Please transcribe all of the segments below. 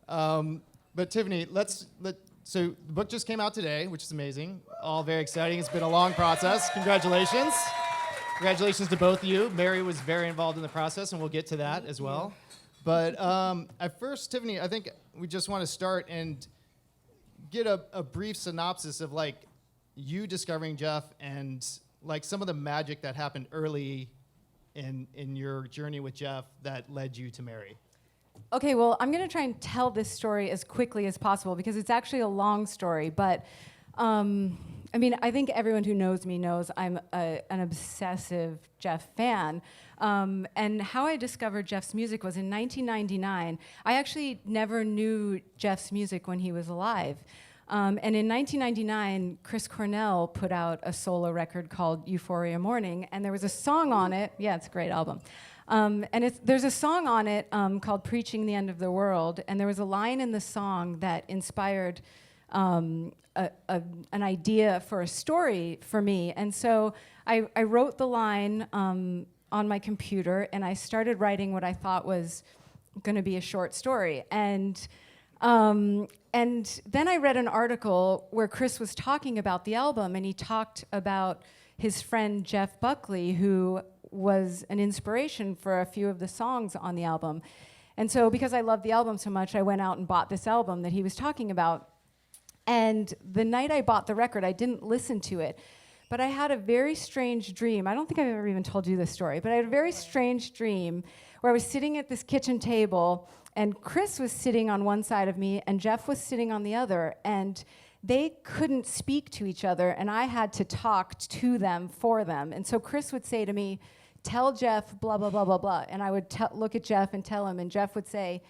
But Tiffany, so the book just came out today, which is amazing. All very exciting. It's been a long process. Congratulations. Congratulations to both of you. Mary was very involved in the process, and we'll get to that as well. But at first, Tiffany, I think we just want to start and get a brief synopsis of like you discovering Jeff and like some of the magic that happened early in your journey with Jeff that led you to Mary. Okay, well, I'm going to try and tell this story as quickly as possible because it's actually a long story. But, I mean, I think everyone who knows me knows I'm an obsessive Jeff fan. And how I discovered Jeff's music was in 1999. I actually never knew Jeff's music when he was alive. And in 1999, Chris Cornell put out a solo record called Euphoria Morning, and there was a song on it. Yeah, it's a great album. And there's a song on it called Preaching the End of the World, and there was a line in the song that inspired an idea for a story for me. And so I wrote the line on my computer, and I started writing what I thought was going to be a short story. And then I read an article where Chris was talking about the album, and he talked about his friend Jeff Buckley, who was an inspiration for a few of the songs on the album. And so because I loved the album so much, I went out and bought this album that he was talking about. And the night I bought the record, I didn't listen to it, but I had a very strange dream. I don't think I've ever even told you this story, but I had a very strange dream where I was sitting at this kitchen table, and Chris was sitting on one side of me, and Jeff was sitting on the other, and they couldn't speak to each other, and I had to talk to them for them. And so Chris would say to me, tell Jeff blah, blah, blah, blah, blah. And I would look at Jeff and tell him, and Jeff would say,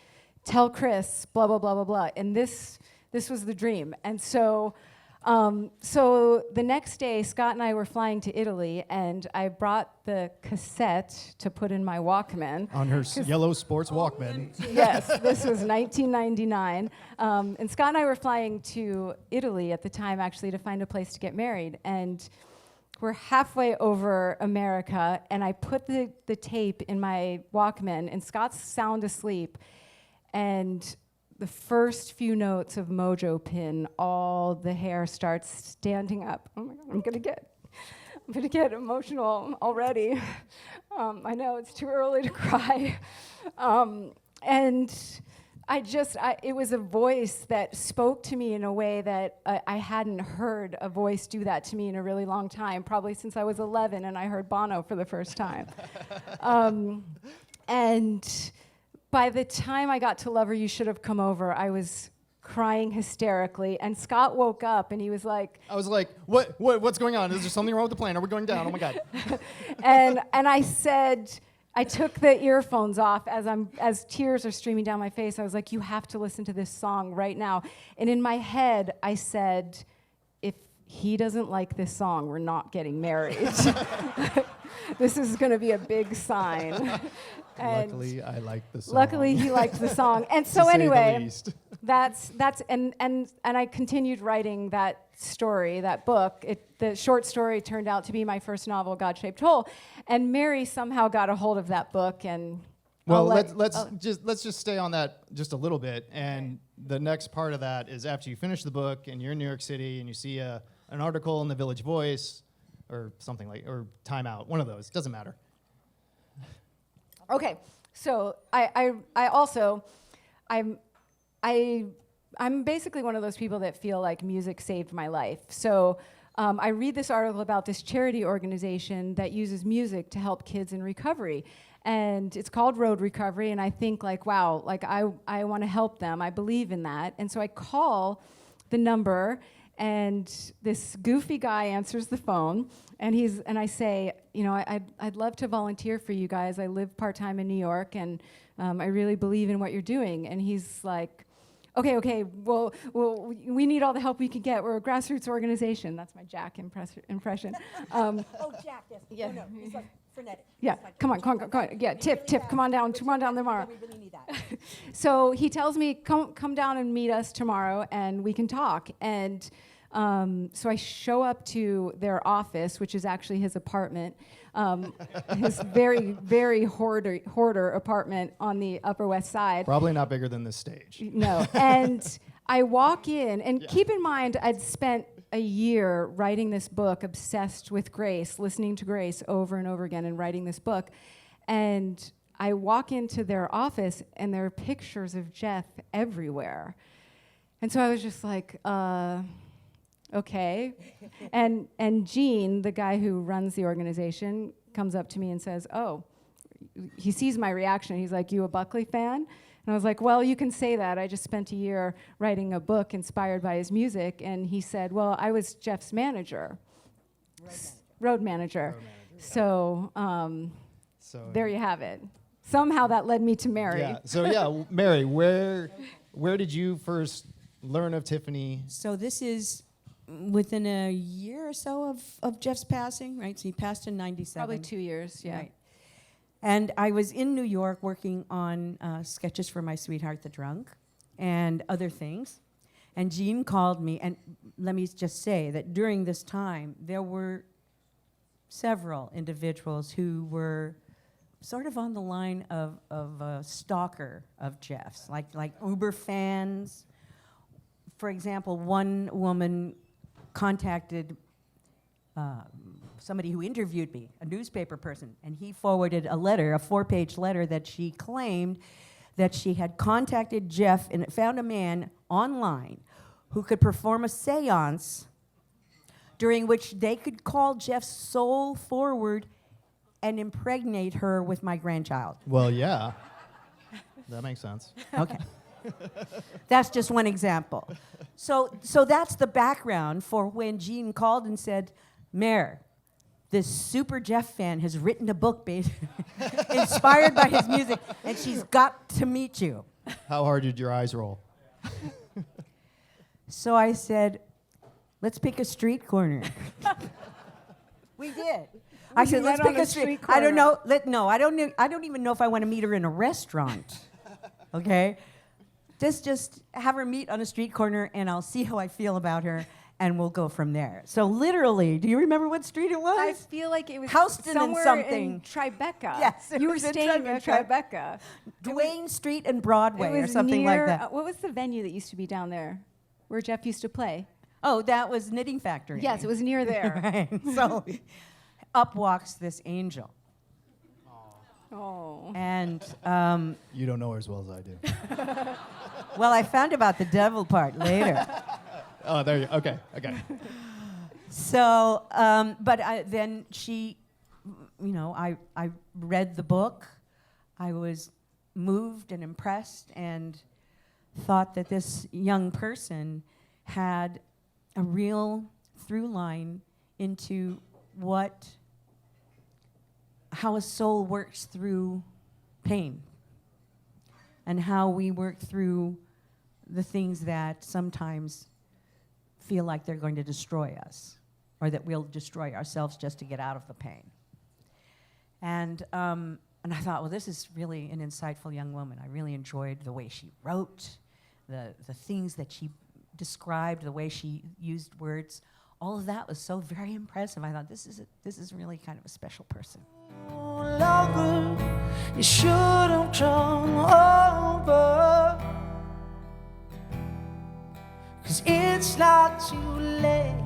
tell Chris blah, blah, blah, blah, blah. And this was the dream. And so the next day, Scott and I were flying to Italy, and I brought the cassette to put in my Walkman. On her yellow sports Walkman. Yes, this was 1999. And Scott and I were flying to Italy at the time, actually, to find a place to get married. And we're halfway over America, and I put the tape in my Walkman, and Scott's sound asleep. And the first few notes of Mojo Pin, all the hair starts standing up. Oh my God, I'm gonna get emotional already. I know it's too early to cry. And it was a voice that spoke to me in a way that I hadn't heard a voice do that to me in a really long time, probably since I was 11 and I heard Bono for the first time. And by the time I got to Lover, You Should Have Come Over, I was crying hysterically, and Scott woke up and he was like... I was like, what's going on? Is there something wrong with the plane? Are we going down? Oh my God. and I said... I took the earphones off as tears are streaming down my face. I was like, you have to listen to this song right now. And in my head, I said, if he doesn't like this song, we're not getting married. This is going to be a big sign. Luckily, I liked the song. Luckily, he liked the song. And so anyway, that's and I continued writing that story, that book. The short story turned out to be my first novel, God-Shaped Hole, and Mary somehow got a hold of that book. And well, let's just stay on that just a little bit. And the next part of that is after you finish the book and you're in New York City and you see an article in the Village Voice or something like, or Time Out, one of those, doesn't matter. Okay, so I'm basically one of those people that feel like music saved my life. So I read this article about this charity organization that uses music to help kids in recovery. And it's called Road Recovery, and I think like, wow, like I want to help them. I believe in that. And so I call the number, and this goofy guy answers the phone, and I say, you know, I'd love to volunteer for you guys. I live part-time in New York, and I really believe in what you're doing. And he's like, okay, well, we need all the help we can get. We're a grassroots organization. That's my Jack impression. Oh, Jack, yes. Yeah. Oh, no, he's like frenetic. Yeah, like come on. Yeah, Tip, come on down tomorrow. We really need that. So he tells me, come down and meet us tomorrow, and we can talk. And so I show up to their office, which is actually his apartment. his very, very hoarder apartment on the Upper West Side. Probably not bigger than this stage. No. And I walk in, and keep in mind, I'd spent a year writing this book, obsessed with Grace, listening to Grace over and over again and writing this book. And I walk into their office, and there are pictures of Jeff everywhere. And so I was just like, okay. And Gene, the guy who runs the organization, comes up to me and says, oh, he sees my reaction. He's like, you a Buckley fan? And I was like, well, you can say that. I just spent a year writing a book inspired by his music. And he said, well, I was Jeff's manager. Road manager. So, So there you have it. Somehow that led me to Mary. yeah. So yeah, Mary, where did you first learn of Tiffany? So this is within a year or so of Jeff's passing, right? So he passed in 97. Probably 2 years, yeah. Right. And I was in New York working on sketches for My Sweetheart the Drunk and other things. And Gene called me, and let me just say that during this time, there were several individuals who were sort of on the line of a stalker of Jeff's, like Uber fans. For example, one woman contacted somebody who interviewed me, a newspaper person, and he forwarded a letter, a 4-page letter that she claimed that she had contacted Jeff and found a man online who could perform a seance during which they could call Jeff's soul forward and impregnate her with my grandchild. Well, yeah. That makes sense. Okay. That's just one example. So that's the background for when Gene called and said, Mayor, this super Jeff fan has written a book based inspired by his music, and she's got to meet you. How hard did your eyes roll? So I said, let's pick a street corner. We did. I said, let's met on pick a a street. street I don't corner. know. I don't even know if I want to meet her in a restaurant. Okay, just have her meet on a street corner, and I'll see how I feel about her, and we'll go from there. So literally, do you remember what street it was? I feel like it was Houston and somewhere something. in Tribeca. Yes, it You were was in staying in Tribeca. Tribeca. Duane Street and Broadway, It or was something near, like that. what was the venue that used to be down there, where Jeff used to play? Oh, that was Knitting Factory. Yes, it was near there. Right. So up walks this angel. Oh. And, You don't know her as well as I do. well, I found about the devil part later. Oh, there you. Okay. So, then she, I read the book. I was moved and impressed and thought that this young person had a real through line into how a soul works through pain and how we work through the things that sometimes feel like they're going to destroy us or that we'll destroy ourselves just to get out of the pain. And I thought, well, this is really an insightful young woman. I really enjoyed the way she wrote, the things that she described, the way she used words. All of that was so very impressive. I thought, this is really kind of a special person. Longer, you should have come over, 'cause it's not too late.